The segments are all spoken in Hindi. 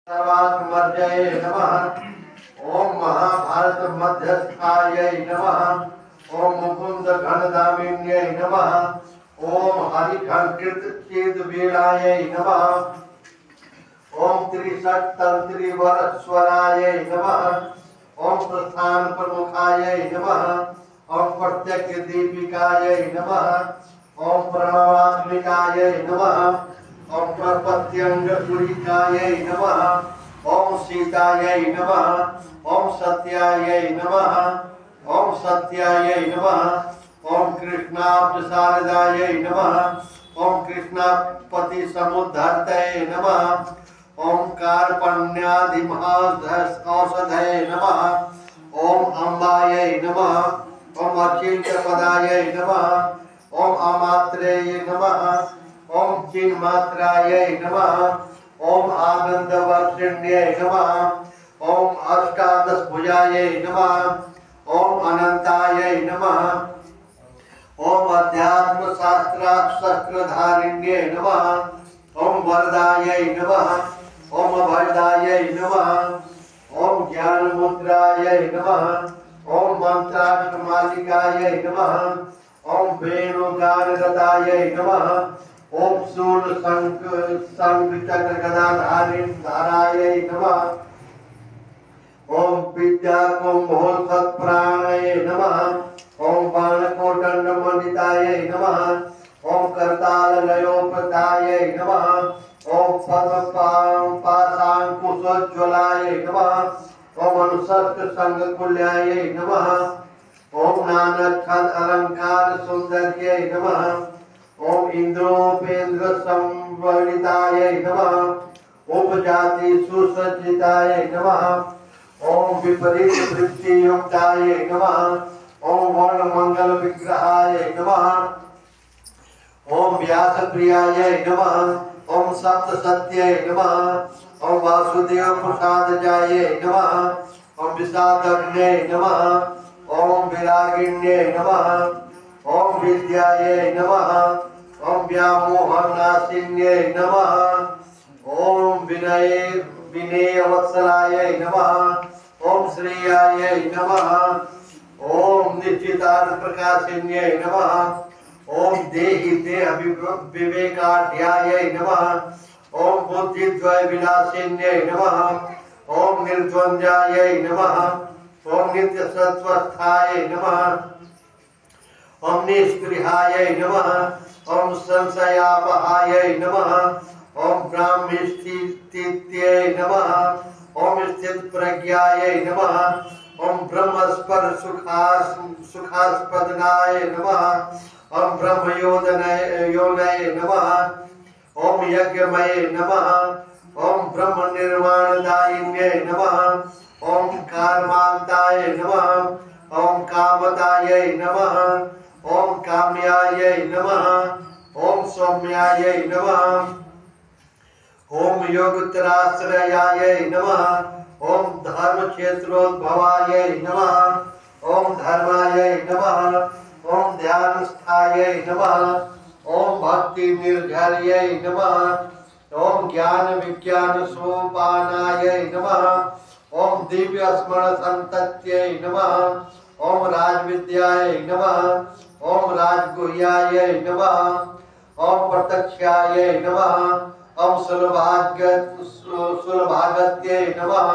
सर्वात्मर्जये नमः। ओम महाभारत मध्यस्थायै नमः। ओम मुकुंद घनदामिन्यै नमः। ओम हरिघंकृत वीरायै नमः। ओम त्रिशक्तंत्री वरस्वरायै नमः। ओम प्रस्थान प्रमुखायै नमः। ओम प्रत्यक्ष दीपिकायै नमः। ओम प्रणवात्मिकायै नमः। ओम प्रपत्यंगपुरिकायै नमः। ओम सीतायै नमः। ओम सत्यायै नमः। ओम सत्यायै नमः। ओम कृष्णाब्जशारदायै नमः। ओम कृष्णापति समुद्धर्तये नमः। ओम कार्पण्यादिमहाऔषधये नमः। ओम अम्बायै नमः। ओम अचिंत्यपदायै नमः। ओम अमात्रेय नमः। ओम चिन्मात्रायै नमः। ओम आनंदवर्षिण्यै नमः। ओम अष्टादशभुजायै नमः। ओम अनंतायै नमः। ओम अध्यात्म शास्त्रधारिण्ये नमः। ओम वरदायै नमः। ओम अभयदायै नमः। ओम ज्ञान मुद्रायै नमः। ओम मंत्राक्षमालिकायै नमः। ओम वेणुगानगदायै नमः। ओम शूल शंख चक्र गदाधारायै नमः। ओम विद्या कुंभोत्सव प्राणये नमः। ओम बाणकोटंड मंडितायै नमः। ओम करताल लयोपतायै नमः। ओम पाशांकुशोज्ज्वलायै नमः। ओम अनुसर्ग संगकुल्यायै नमः। ओम नानाक्षद अलंकार सौंदर्यै नमः। ओम इंद्रोपेन्द्र संवर्णितायै नमः। उपजाति सुसज्जितायै नमः। ओम विपरीत वृत्ति युक्तायै नमः। ओम वर्ण मंगल विग्रहाय नमः। ओम व्यास प्रियाय नमः। ओम सप्त सत्यै नमः। ओम वासुदेव प्रसाद जाय नमः। ओम विषादग्ने नमः। ओम विरागिण्ये नमः। ओम विद्यायै नमः। ओम व्यामोहनाशिन्ये नमः। ओम विनय वत्सलाय नमः। ओम श्रेयाय नमः। ओम निश्चितार्थ प्रकाशिन्ये नमः। ओम देहि देह विवेकाढ्याय नमः। ओम बुद्धिद्वय विलासिन्ये नमः। ओम निर्द्वंद्वाय नमः। ओम नित्य सत्वस्थाय नमः। ओम निष्क्रियाय नमः। ओम संशयापहाय नमः। ओम ब्राह्मीस्थित्यै नमः। ओम स्थित प्रज्ञाय नमः। ओम ब्रह्मस्पर सुखास्पदनाय नमः। ओम ब्रह्मयोनये नमः। ओम यज्ञमये नमः। ओम ब्रह्म निर्माणदायिन्ये नमः। ओम कर्मान्ताय नमः। ओम कामदाय नमः। ओम काम्याय नमः। ओम सौम्याय नमः। ओम योगोत्तराश्रयाय नमः। ओम धर्म क्षेत्रोद्भवाय नमः। ओम धर्माय नमः। ओम ध्यानस्थाय नमः। ओम भक्ति निर्झर्यै नमः। ओम ज्ञान विज्ञान सोपानाय नमः। ओम दिव्य स्मरण संतत्यै नमः। ओम राजविद्याय नमः। ओम राजगुह्याय नमः। ओम प्रत्यक्षाय नमः। ओम सुलभागत्यै नमः।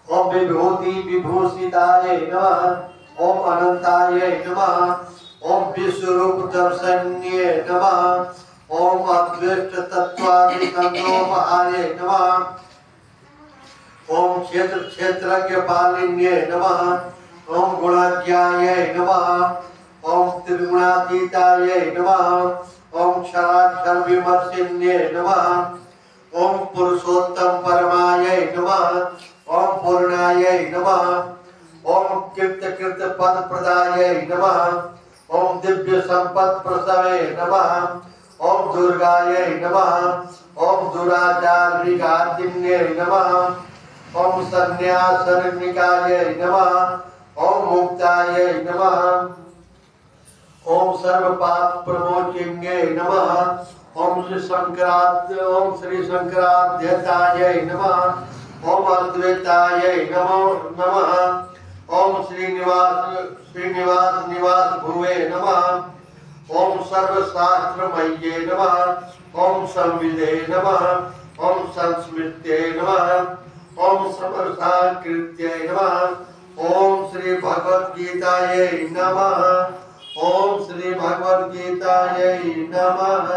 ओम विभूति विभूषिताय नमः। ओम अनंताय नमः। ओम विश्वरूप दर्शन्ये नमः। ओम अद्वैत तत्वादि तत्वमहाय नमः। ओम क्षेत्र क्षेत्रज्ञ पालिन्ये नमः। ओम गुणाज्ञाय नमः। ओम त्रिगुणातीताय नमः। ओम क्षराक्षर विमर्शिन्ये नमः। ओम पुरुषोत्तम परमाय नमः। ओम पूर्णाय नमः। ओम कृत पद प्रदाय नमः। ओम दिव्य संपत् प्रसवे नमः। ओम दुर्गाय नमः। ओम दुराचार विघातिन्ये नमः। ओम संन्यासनिकाय नमः। ओम मुक्ताय नमः। ओम सर्व पाप प्रमोचिन्ये नमः। ओम श्री शंकराध्यताय नमः। ओम अद्वैताय नमो नमः। ओम श्रीनिवास निवास भुवे नमः। ओम सर्वशास्त्रमये नमः। ओम संविदे नमः। ओम संस्मृत्ये नमः। ओम समर्थाकृत्ये नमः। ओम श्री भगवद गीताये नमः। ओम श्री भगवद गीताये नमः।